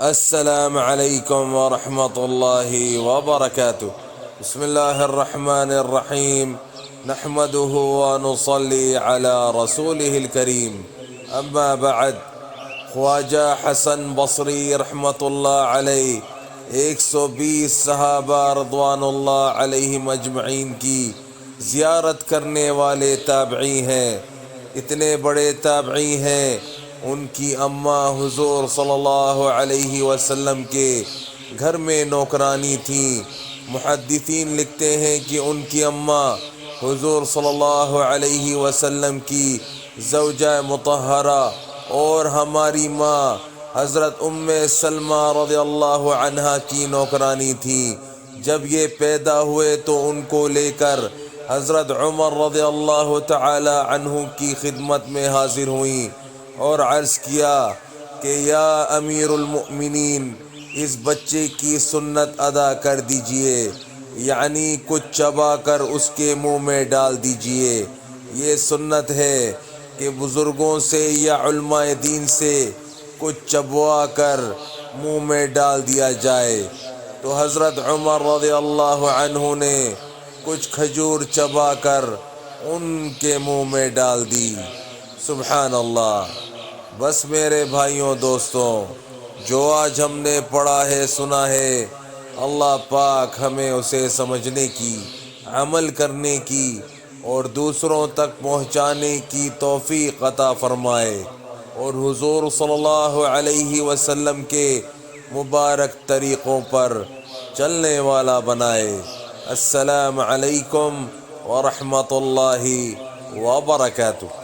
السلام علیکم ورحمۃ اللہ وبرکاتہ۔ بسم اللہ الرحمن الرحیم، نحمده ونصلی علی رسولہ الکریم، اما بعد۔ خواجہ حسن بصری رحمۃ اللہ علیہ 120 صحابہ رضوان اللہ علیہم اجمعین کی زیارت کرنے والے تابعی ہیں۔ اتنے بڑے تابعی ہیں، ان کی اماں حضور صلی اللہ علیہ وسلم کے گھر میں نوکرانی تھیں۔ محدثین لکھتے ہیں کہ ان کی اماں حضور صلی اللہ علیہ وسلم کی زوجہ مطہرہ اور ہماری ماں حضرت ام سلمہ رضی اللہ عنہا کی نوکرانی تھی۔ جب یہ پیدا ہوئے تو ان کو لے کر حضرت عمر رضی اللہ تعالی عنہ کی خدمت میں حاضر ہوئیں اور عرض کیا کہ یا امیر المؤمنین، اس بچے کی سنت ادا کر دیجئے، یعنی کچھ چبا کر اس کے منہ میں ڈال دیجئے۔ یہ سنت ہے کہ بزرگوں سے یا علماء دین سے کچھ چبوا کر منہ میں ڈال دیا جائے۔ تو حضرت عمر رضی اللہ عنہ نے کچھ کھجور چبا کر ان کے منہ میں ڈال دی۔ سبحان اللہ۔ بس میرے بھائیوں دوستوں، جو آج ہم نے پڑھا ہے سنا ہے، اللہ پاک ہمیں اسے سمجھنے کی، عمل کرنے کی اور دوسروں تک پہنچانے کی توفیق عطا فرمائے، اور حضور صلی اللہ علیہ وسلم کے مبارک طریقوں پر چلنے والا بنائے۔ السلام علیکم ورحمۃ اللہ وبرکاتہ۔